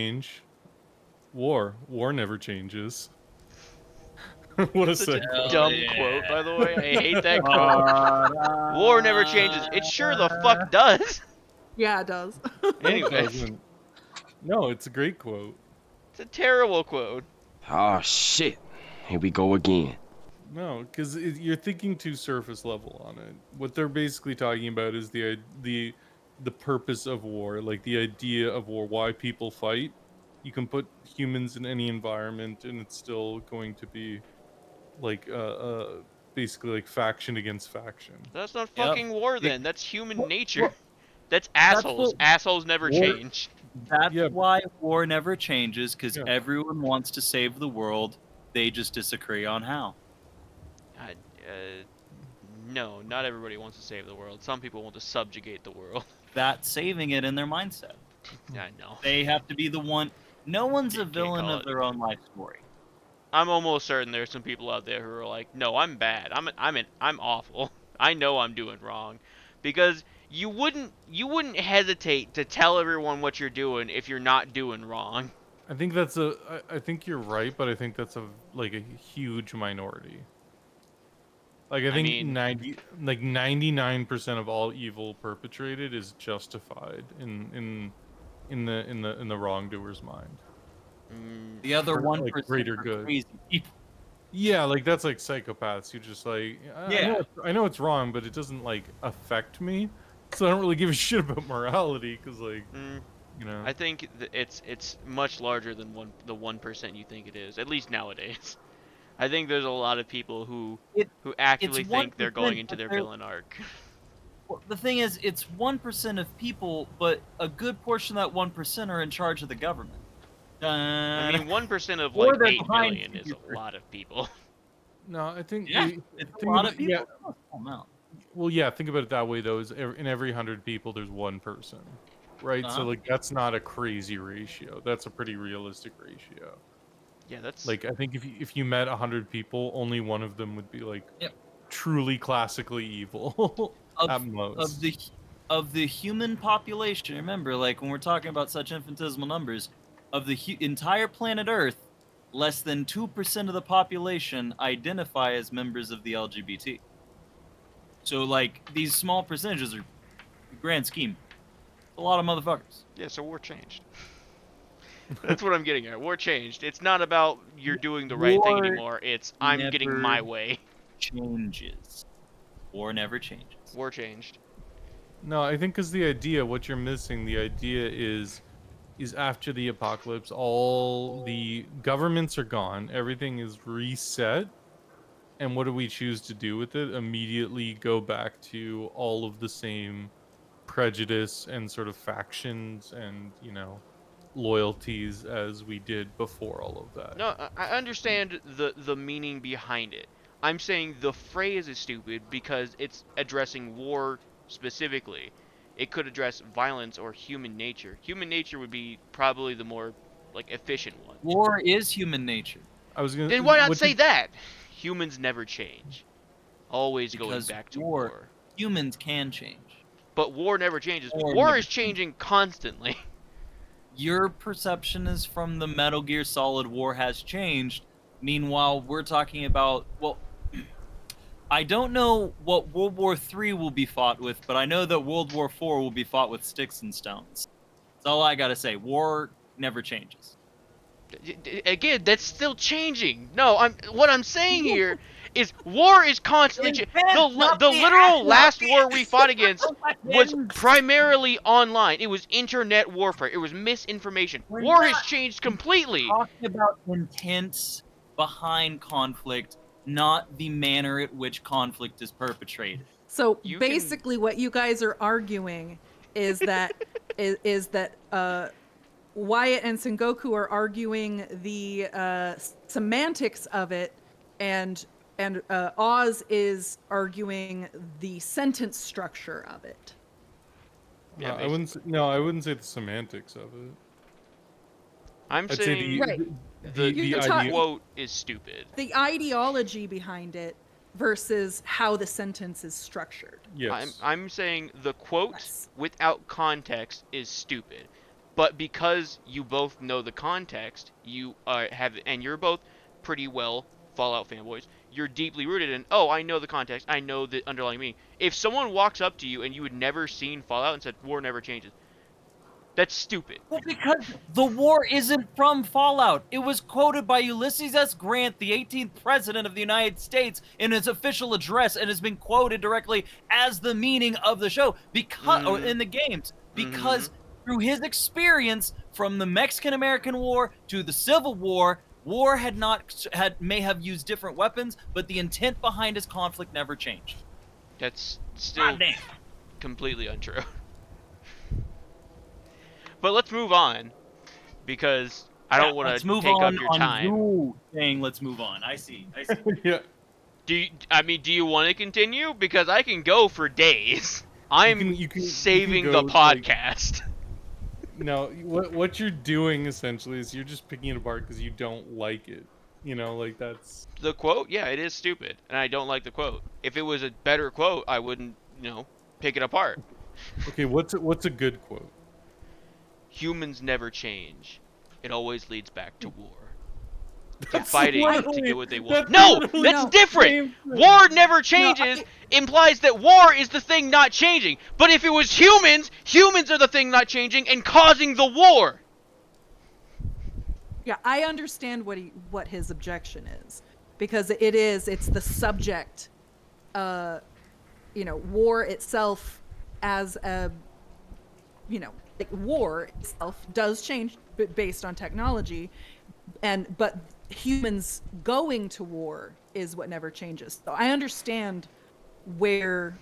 change. War never changes. What a Such a segue. dumb quote, by the way. I hate that quote. War never changes. It sure the fuck does. Yeah, it does. No, it Anyways, doesn't. No, it's a great quote. it's a terrible quote. Oh shit. Here we go again. No, because you're thinking too surface level on it. What they're basically talking about is the purpose of war, like the idea of war, why people fight. You can put humans in any environment, and it's still going to be like basically like faction against faction. That's not Yep. fucking war then. That's human nature. well, That's that's assholes. what- Assholes never War- change. That's Yeah. why war never changes, because Yeah. everyone wants to save the world. They just disagree on how. No, not everybody wants to save the world. Some people want to subjugate the world. That's saving it in their mindset. I know. They have to be the one. No one's a Can't villain call of it. their own life story. I'm almost certain there's some people out there who are like, no, I'm bad. I'm awful. I know I'm doing wrong, because you wouldn't hesitate to tell everyone what you're doing if you're not doing wrong. I think I think you're right, but I think that's a huge minority. Like I think mean- 99% of all evil perpetrated is justified in the wrongdoer's mind. The other For, 1% like, greater are good. crazy people. Yeah, like that's like psychopaths. You just like Yeah. I know it's wrong, but it doesn't like affect me, so I don't really give a shit about morality because like you know. I think it's much larger than the 1% you think it is. At least nowadays. I think there's a lot of people who actually think they're 1%, going into but their they're- villain arc. Well, the thing is, it's 1% of people, but a good portion of that 1% are in charge of the government. I mean, 1% of Or like they're 8 behind million is computers. a lot of people. No, I think Yeah, you- it's a think lot about- of people. yeah. That's not a small amount. Well, yeah, think about it that way though. Is in every 100 people, there's one person, right? So Uh-huh. like that's not a crazy ratio. That's a pretty realistic ratio. Yeah, that's Like I think if you met 100 people, only one of them would be like Yep. truly classically evil at most. Of the human population. Remember, like when we're talking about such infinitesimal numbers, of the entire planet Earth, less than 2% of the population identify as members of the LGBT. So like these small percentages are, grand scheme, a lot of motherfuckers. yeah. So war changed. That's what I'm getting at. War changed. It's not about you're doing the right thing War anymore. It's I'm getting never- my way. Changes. War never changes. War changed. No, I think because the idea, what you're missing, the idea is after the apocalypse, all the governments are gone, everything is reset, and what do we choose to do with it? Immediately go back to all of the same prejudice and sort of factions and, you know, loyalties as we did before all of that. No, I understand the meaning behind it. I'm saying the phrase is stupid because it's addressing war specifically. It could address violence or human nature. Human nature would be probably the more like efficient one. War is human nature. I was gonna. Then why not what say you- that? Humans never change. Always going Because back to war- war. Humans can change. But war never changes. War War never is changing constantly. Your perception is from the Metal Gear Solid war has changed. Meanwhile, we're talking about, well, I don't know what World War III will be fought with, but I know that World War IV will be fought with sticks and stones. That's all I gotta say. War never changes. Again, that's still changing. No, what I'm saying here is war is constantly changing. The literal last war we fought against was primarily online. It was internet warfare. It was misinformation. We're War has not changed completely. talking about intent behind conflict, not the manner at which conflict is perpetrated. So You can- basically, what you guys are arguing is that is that Wyatt and Sengoku are arguing the semantics of it, and Oz is arguing the sentence structure of it. Yeah, I wouldn't. I wouldn't say the semantics of it. I'm I'd say saying Right. the You're the talking- idea. quote is stupid. The ideology behind it versus how the sentence is structured. Yes. I'm saying the quote Yes. without context is stupid. But because you both know the context, you and you're both pretty well Fallout fanboys. You're deeply rooted in, oh, I know the context, I know the underlying meaning. If someone walks up to you and you had never seen Fallout and said war never changes, that's stupid. Well, because the war isn't from Fallout. It was quoted by Ulysses S. Grant, the 18th President of the United States, in his official address, and has been quoted directly as the meaning of the show because or in the games. Because through his experience from the Mexican-American War to the Civil War, war may have used different weapons, but the intent behind his conflict never changed. That's still Goddamn. completely untrue. But let's move on, because I don't want to take up your time. You saying let's move on. I see. Yeah. Do you want to continue? Because I can go for days. I'm saving the podcast. No, what you're doing essentially is you're just picking it apart because you don't like it. You know, like that's The quote, yeah, it is stupid, and I don't like the quote. If it was a better quote, I wouldn't, pick it apart. okay. What's a good quote? Humans never change. It always leads back to war. To fighting to get what they want. No, that's different. War never changes implies that war is the thing not changing. But if it was humans, humans are the thing not changing and causing the war. Yeah, I understand what his objection is, because it's the subject, war itself as a, war itself does change based on technology, but humans going to war is what never changes. So I understand where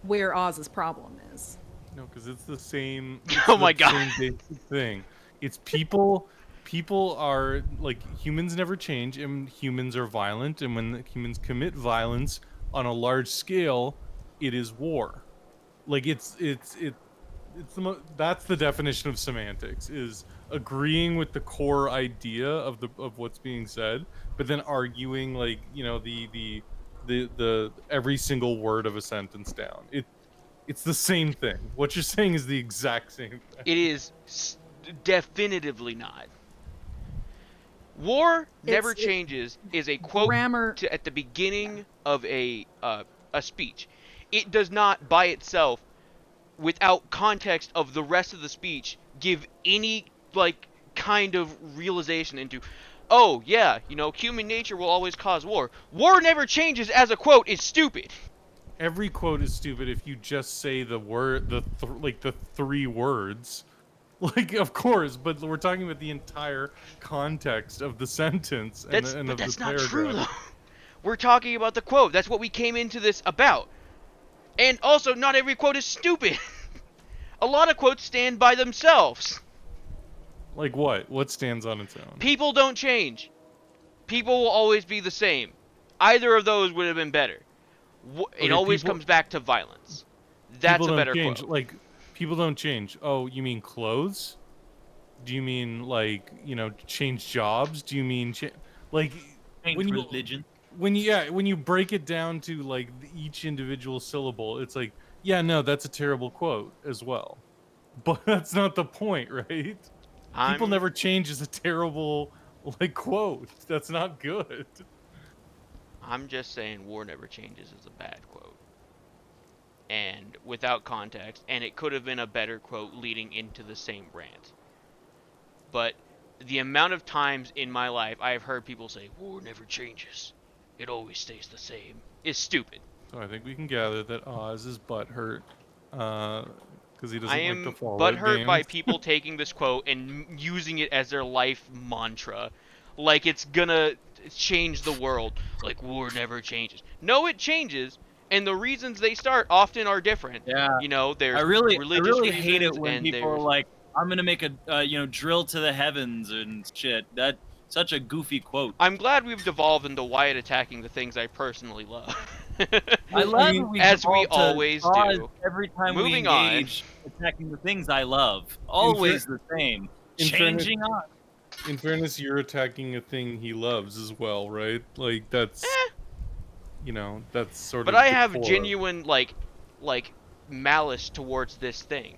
Oz's problem is. No, because it's the same. Oh my God. Same basic thing. It's people. People are like humans never change, and humans are violent. And when humans commit violence on a large scale, it is war. Like it's that's the definition of semantics, is agreeing with the core idea of what's being said, but then arguing like the every single word of a sentence down. It's the same thing. What you're saying is the exact same thing. It is definitively not. War never changes is a quote at the beginning of a speech. It does not by itself, without context of the rest of the speech, give any kind of realization into, oh yeah, human nature will always cause war. War never changes as a quote is stupid. Every quote is stupid if you just say the word, the three words. Like, of course, but we're talking about the entire context of the sentence and But that's the not paragraph. true, though. We're talking about the quote. That's what we came into this about. And also, not every quote is stupid. A lot of quotes stand by themselves. Like what? What stands on its own? People don't change. People will always be the same. Either of those would have been better. It always comes back to violence. That's a better change. quote. Like, people don't change. Oh, you mean clothes? Do you mean change jobs? Do you mean Change religion? When you break it down to each individual syllable, it's like, yeah, no, that's a terrible quote as well. But that's not the point, right? People never change is a terrible quote. That's not good. I'm just saying war never changes is a bad quote. And without context, and it could have been a better quote leading into the same rant. But the amount of times in my life I have heard people say, war never changes, it always stays the same, is stupid. So I think we can gather that Oz is butthurt, because he doesn't like the Fallout butthurt games. by people taking this quote and using it as their life mantra. Like it's gonna change the world. Like, war never changes. No, it changes. And the reasons they start often are different. Yeah. There's I really hate it reasons, when and people are like, I'm gonna make a drill to the heavens and shit. That's such a goofy quote. I'm glad we've devolved into Wyatt attacking the things I personally love. I love that we as we devolve to always Oz do. every time Moving we engage attacking the things I love. Always the same. Changing on. In fairness, you're attacking a thing he loves as well, right? Like that's that's sort of. But I the have core. genuine like malice towards this thing.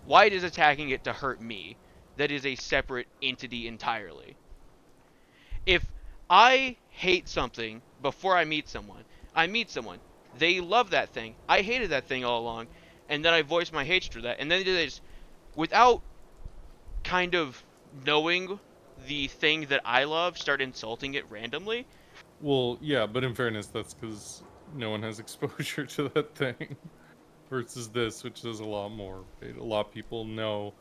Wyatt is attacking it to hurt me. That is a separate entity entirely. If I hate something before I meet someone, they love that thing, I hated that thing all along, and then I voice my hatred for that, and then they just, without kind of knowing the thing that I love, start insulting it randomly. Well, yeah, but in fairness, that's because no one has exposure to that thing. Versus this, which is a lot more. A lot of people know,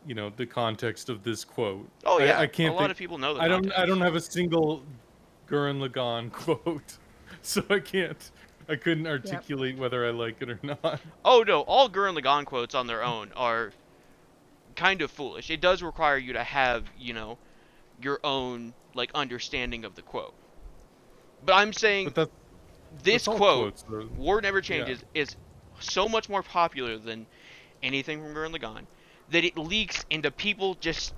the context of this quote. Oh yeah, I can't a lot of people know the I context. don't have a single Gurren Lagann quote, so I couldn't articulate whether I like it or not. Oh no, all Gurren Lagann quotes on their own are kind of foolish. It does require you to have, your own understanding of the quote. But I'm saying But this that's all quote, quotes, though. "War never changes," is so much more popular than anything from Gurren Lagann that it leaks into people just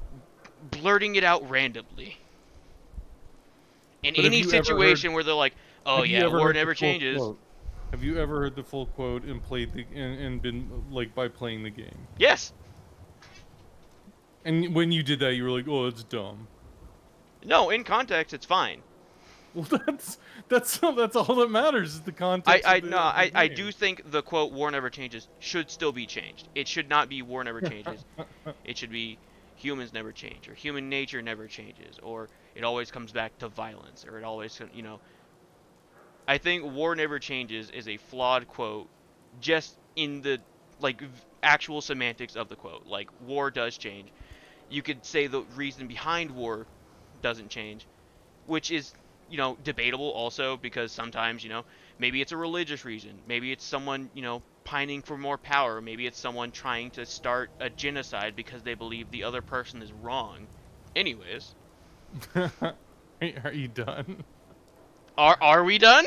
blurting it out randomly. In But have any you ever situation where they're like, "Oh Have you yeah, ever war heard the never full changes." quote? Have you ever heard the full quote and and been by playing the game? Yes. And when you did that, you were like, "Oh, it's dumb." No, in context, it's fine. Well, that's all that matters is the context. I of the, no, of the I game. do think the quote "War never changes" should still be changed. It should not be "War never changes." It should be "Humans never change," or "Human nature never changes," or "It always comes back to violence," or "It always," I think "War never changes" is a flawed quote, just in the actual semantics of the quote. Like, war does change. You could say the reason behind war doesn't change, which is debatable also, because sometimes maybe it's a religious reason, maybe it's someone pining for more power, maybe it's someone trying to start a genocide because they believe the other person is wrong. Anyways, Are you done? are we done?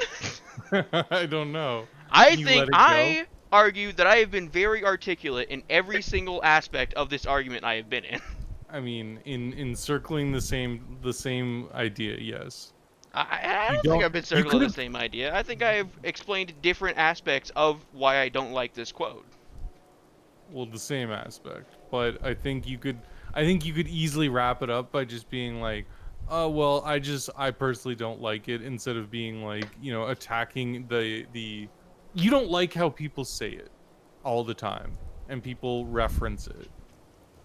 I don't know. I Can you think let it go? I argue that I have been very articulate in every single aspect of this argument I have been in. I mean, in circling the same idea, yes. I You don't think don't- I've been you circling the could've- same idea. I think I have explained different aspects of why I don't like this quote. Well, the same aspect, but I think you could easily wrap it up by just being like, "Oh, well, I personally don't like it," instead of being like, attacking the. You don't like how people say it all the time, and people reference it.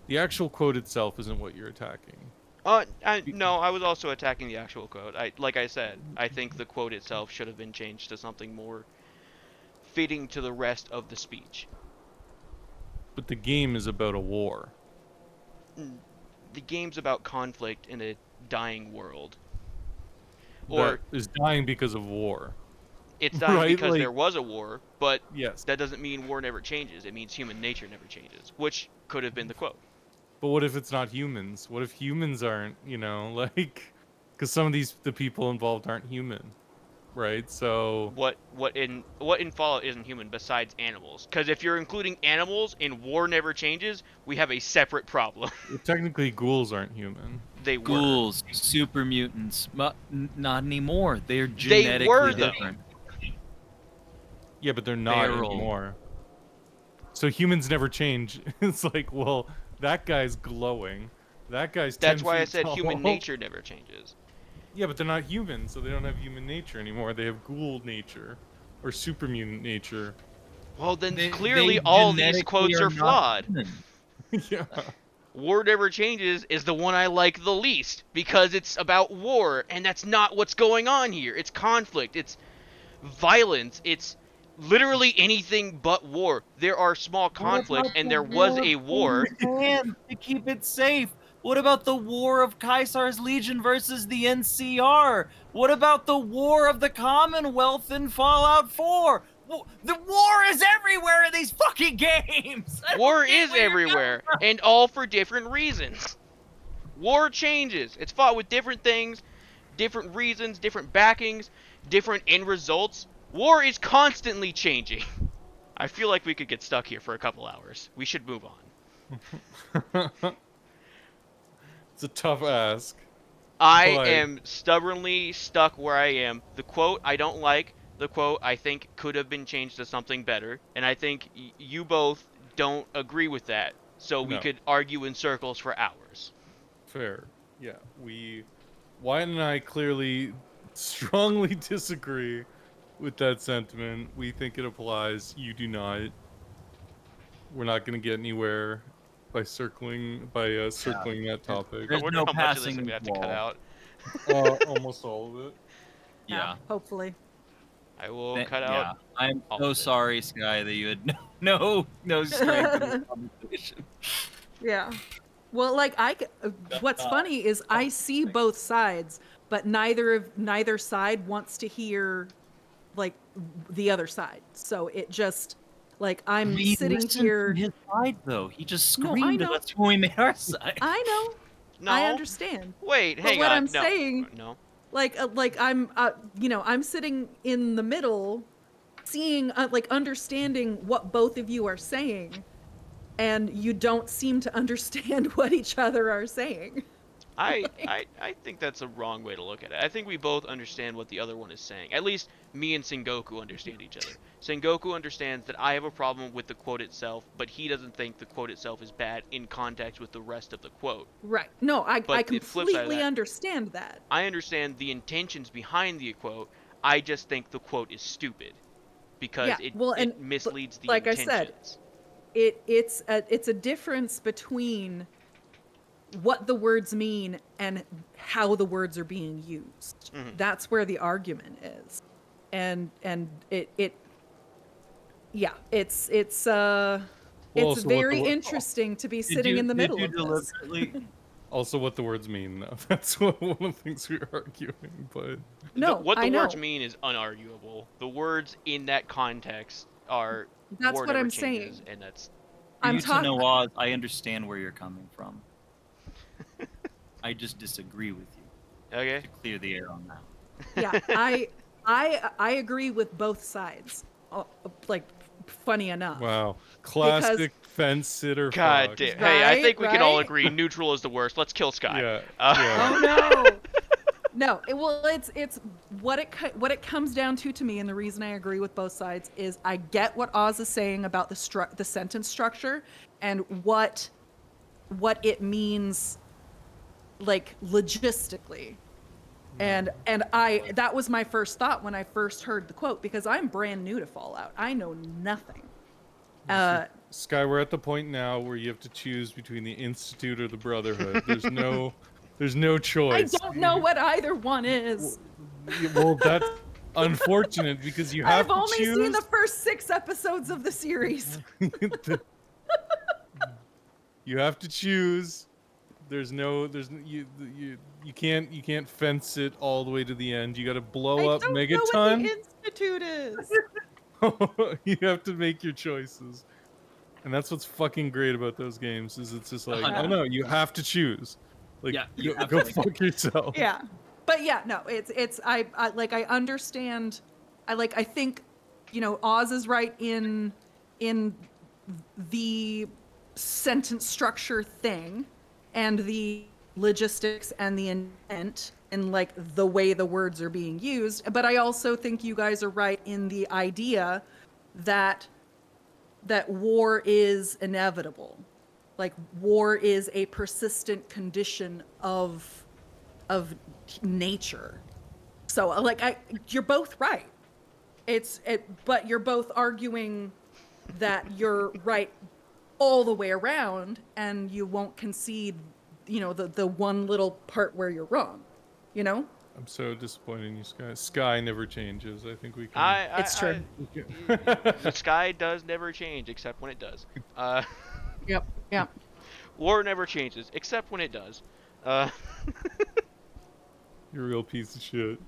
The actual quote itself isn't what you're attacking. No, I was also attacking the actual quote. Like I said, I think the quote itself should have been changed to something more fitting to the rest of the speech. But the game is about a war. The game's about conflict in a dying world. Or That is dying because of war. it's dying right, because like- there was a war, but Yes. that doesn't mean war never changes. It means human nature never changes, which could have been the quote. But what if it's not humans? What if humans aren't, because some of the people involved aren't human, right? So What in Fallout isn't human besides animals? Because if you're including animals in war never changes, we have a separate problem. technically ghouls aren't human. They were. Ghouls, super mutants, not anymore. They're They genetically were, though. different. Yeah, but they're not Feral. anymore. So humans never change. It's like, well, that guy's glowing. That guy's 10 That's why I feet said tall. human nature never changes. Yeah, but they're not human, so they don't have human nature anymore. They have ghoul nature or super mutant nature. Well, then They clearly all these genetically quotes are not flawed. human. Yeah. War never changes is the one I like the least because it's about war, and that's not what's going on here. It's conflict, it's violence, it's literally anything but war. There are small conflicts, and there was a war. And to keep it safe. What about the War of Caesar's Legion versus the NCR? What about the War of the Commonwealth in Fallout 4? The war is everywhere in these fucking games. I don't War get is where you're everywhere, and all for different reasons. War changes. It's fought with different things, different reasons, different backings, different end results. War is constantly changing. I feel like we could get stuck here for a couple hours. We should move on. It's a tough ask. I But- am stubbornly stuck where I am. The quote I don't like. The quote I think could have been changed to something better. And I think you both don't agree with that. so we No. could argue in circles for hours. Fair. Yeah, Wyatt and I clearly strongly disagree with that sentiment. We think it applies. You do not. We're not going to get anywhere by circling that topic. There's I wonder no how much of this passing I'm gonna have to wall. cut out. Almost all of it. Yeah. Hopefully. I will Th- cut yeah. out. I'm all so of it. sorry, Sky, that you had no strength in this conversation. Yeah. Well, like what's funny is I see both sides, but neither side wants to hear like the other side. So it just like I'm We sitting listened here. to his side, though. He just No, I screamed at know. us when we made our side. I know. No. I understand. Wait, But hang what on. I'm no. saying- No. Like I'm I'm sitting in the middle, seeing like understanding what both of you are saying, and you don't seem to understand what each other are saying. I think that's a wrong way to look at it. I think we both understand what the other one is saying. At least me and Sengoku understand each other. Sengoku understands that I have a problem with the quote itself, but he doesn't think the quote itself is bad in context with the rest of the quote. Right. No, I But the flip side of completely that- understand that. I understand the intentions behind the quote. I just think the quote is stupid because Yeah, it, well, it and misleads the like I intentions. said, it's a difference between what the words mean and how the words are being used. Mhm. That's where the argument is. And it yeah, it's also what very the- interesting to be sitting in the middle Did of you this. deliberately? Also, what the words mean, though. That's one of the things we're arguing. But No, What the I know. words mean is unarguable. The words in that context are That's war what never I'm changes, saying. and that's I'm you to talking. know, Oz, I understand where you're coming from. I just disagree with you. okay. To clear the air on that. Yeah, I agree with both sides. Like, funny enough. wow, classic fence sitter. God fuck. damn. Hey, I think we can all Right? agree neutral is the worst. Let's kill Sky. Yeah. Oh yeah. no. No, it's what it comes down to me, and the reason I agree with both sides is I get what Oz is saying about the sentence structure and what it means, like logistically, and that was my first thought when I first heard the quote, because I'm brand new to Fallout. I know nothing. Sky, we're at the point now where you have to choose between the Institute or the Brotherhood. There's no I choice. don't know what either one is. Well, that's unfortunate because you have I've only to choose. seen the first 6 episodes of the series. You have to choose. You can't fence it all the way to the end. You got to blow I up don't know what Megaton. the Institute is. You have to make your choices, and that's what's fucking great about those games. Is it's just like, oh no, you have to choose. Like, Yeah, you have go to. fuck yourself. Yeah, but yeah, no, it's I understand. I think, Oz is right in the sentence structure thing, and the logistics and the intent and like the way the words are being used. But I also think you guys are right in the idea that war is inevitable. Like, war is a persistent condition of nature. So like you're both right. But you're both arguing that you're right all the way around, and you won't concede, the one little part where you're wrong. I'm so disappointed in you, Sky. Sky never changes. I think we can. It's true. The sky does never change except when it does. Yep. War never changes except when it does. You're a real piece of shit.